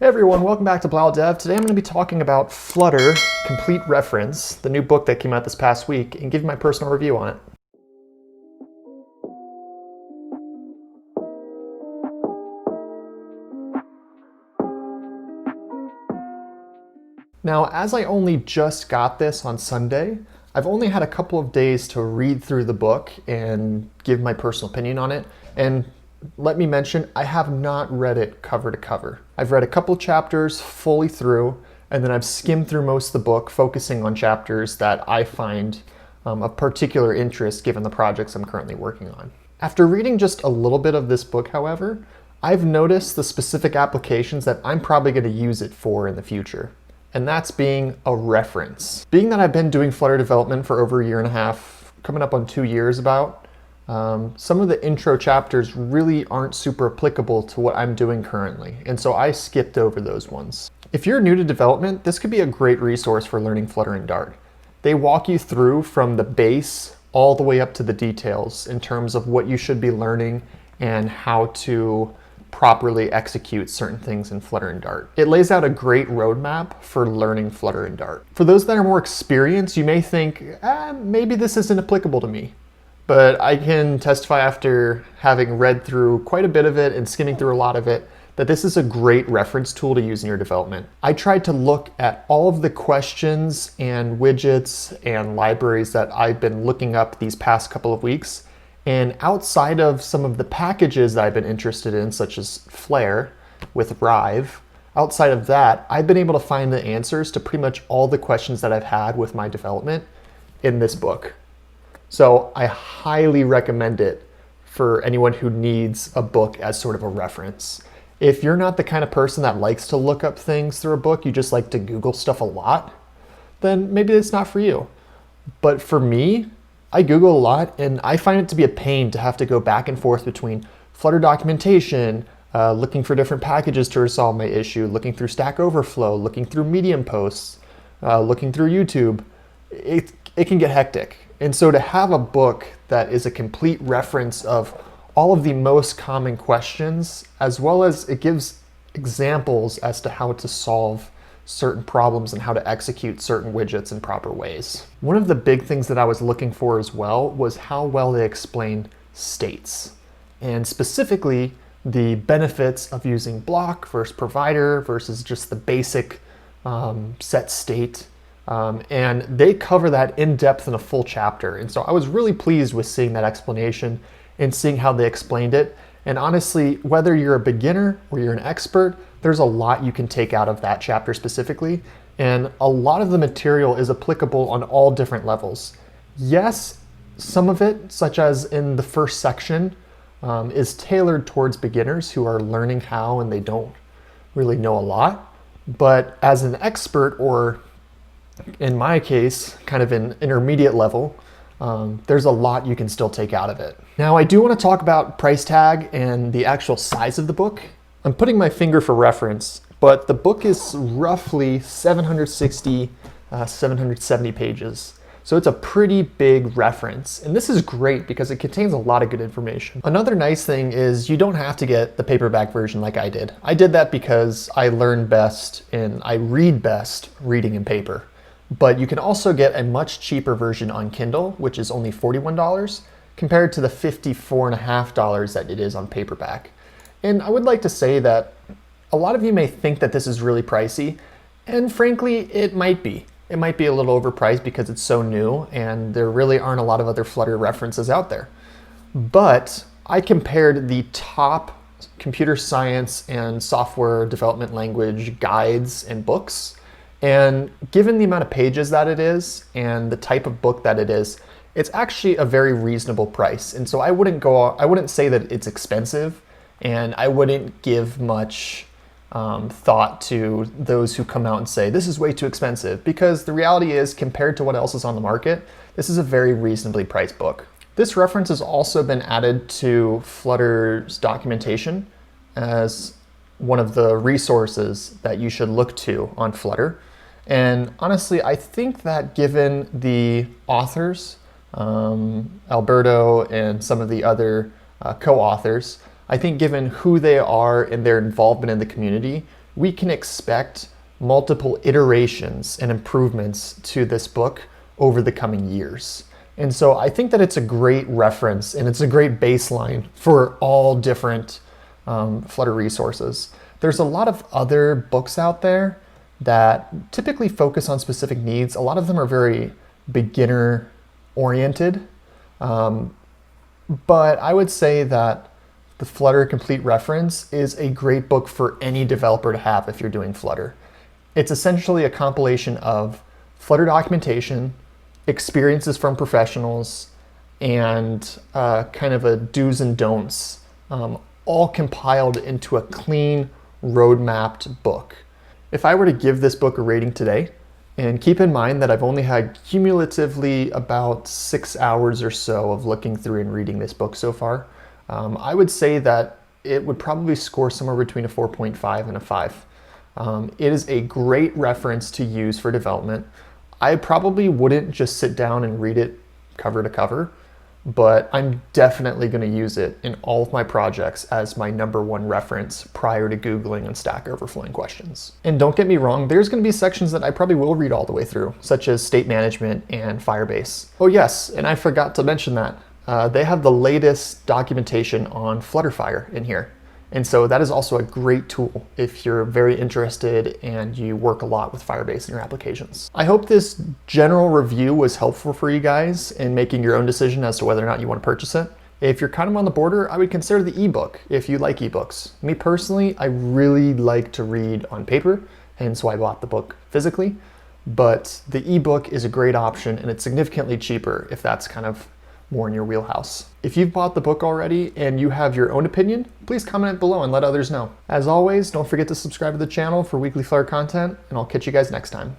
Hey everyone, welcome back to Bleyl Dev. Today I'm going to be talking about Flutter Complete Reference, the new book that came out this past week, and give you my personal review on it. Now, as I only just got this on Sunday, I've only had a couple of days to read through the book and give my personal opinion on it. And let me mention, I have not read it cover to cover. I've read a couple chapters fully through, and then I've skimmed through most of the book, focusing on chapters that I find of particular interest given the projects I'm currently working on. After reading just a little bit of this book, however, I've noticed the specific applications that I'm probably going to use it for in the future. And that's being a reference. Being that I've been doing Flutter development for over a year and a half, coming up on 2 years about, some of the intro chapters really aren't super applicable to what I'm doing currently, and so I skipped over those ones. If you're new to development, this could be a great resource for learning Flutter and Dart. They walk you through from the base all the way up to the details in terms of what you should be learning and how to properly execute certain things in Flutter and Dart. It lays out a great roadmap for learning Flutter and Dart. For those that are more experienced, you may think, maybe this isn't applicable to me. But I can testify after having read through quite a bit of it and skimming through a lot of it, that this is a great reference tool to use in your development. I tried to look at all of the questions and widgets and libraries that I've been looking up these past couple of weeks. And outside of some of the packages that I've been interested in, such as Flare with Rive, outside of that, I've been able to find the answers to pretty much all the questions that I've had with my development in this book. So I highly recommend it for anyone who needs a book as sort of a reference. If you're not the kind of person that likes to look up things through a book, you just like to Google stuff a lot, then maybe it's not for you. But for me, I Google a lot, and I find it to be a pain to have to go back and forth between Flutter documentation, looking for different packages to resolve my issue, looking through Stack Overflow, looking through Medium posts, looking through YouTube. It can get hectic. And so to have a book that is a complete reference of all of the most common questions, as well as it gives examples as to how to solve certain problems and how to execute certain widgets in proper ways. One of the big things that I was looking for as well was how well they explain states, and specifically the benefits of using block versus provider versus just the basic set state. And they cover that in depth in a full chapter. And so I was really pleased with seeing that explanation and seeing how they explained it. And honestly, whether you're a beginner or you're an expert, there's a lot you can take out of that chapter specifically. And a lot of the material is applicable on all different levels. Yes, some of it, such as in the first section, is tailored towards beginners who are learning how and they don't really know a lot. But as an expert, or in my case, kind of an intermediate level, there's a lot you can still take out of it. Now, I do want to talk about price tag and the actual size of the book. I'm putting my finger for reference, but the book is roughly 760, 770 pages. So it's a pretty big reference. And this is great because it contains a lot of good information. Another nice thing is you don't have to get the paperback version like I did. I did that because I learn best and I read best reading in paper. But you can also get a much cheaper version on Kindle, which is only $41, compared to the $54.50 that it is on paperback. And I would like to say that a lot of you may think that this is really pricey, and frankly, it might be. It might be a little overpriced because it's so new and there really aren't a lot of other Flutter references out there. But I compared the top computer science and software development language guides and books. And given the amount of pages that it is and the type of book that it is, it's actually a very reasonable price. And so I wouldn't say that it's expensive, and I wouldn't give much thought to those who come out and say, this is way too expensive, because the reality is, compared to what else is on the market, this is a very reasonably priced book. This reference has also been added to Flutter's documentation as one of the resources that you should look to on Flutter. And honestly, I think that given the authors, Alberto and some of the other co-authors, I think given who they are and their involvement in the community, we can expect multiple iterations and improvements to this book over the coming years. And so I think that it's a great reference and it's a great baseline for all different Flutter resources. There's a lot of other books out there that typically focus on specific needs. A lot of them are very beginner oriented. But I would say that the Flutter Complete Reference is a great book for any developer to have if you're doing Flutter. It's essentially a compilation of Flutter documentation, experiences from professionals, and kind of a do's and don'ts, all compiled into a clean, road-mapped book. If I were to give this book a rating today, and keep in mind that I've only had cumulatively about 6 hours or so of looking through and reading this book so far, I would say that it would probably score somewhere between a 4.5 and a 5. It is a great reference to use for development. I probably wouldn't just sit down and read it cover to cover, but I'm definitely going to use it in all of my projects as my #1 reference prior to Googling and Stack Overflowing questions. And don't get me wrong, there's going to be sections that I probably will read all the way through, such as state management and Firebase. Oh yes, and I forgot to mention that. They have the latest documentation on Flutterfire in here. And so that is also a great tool if you're very interested and you work a lot with Firebase in your applications. I hope this general review was helpful for you guys in making your own decision as to whether or not you want to purchase it. If you're kind of on the border, I would consider the ebook if you like ebooks. Me personally, I really like to read on paper, hence why I bought the book physically. But the ebook is a great option and it's significantly cheaper if that's kind of more in your wheelhouse. If you've bought the book already and you have your own opinion, please comment below and let others know. As always, don't forget to subscribe to the channel for weekly Flutter content, and I'll catch you guys next time.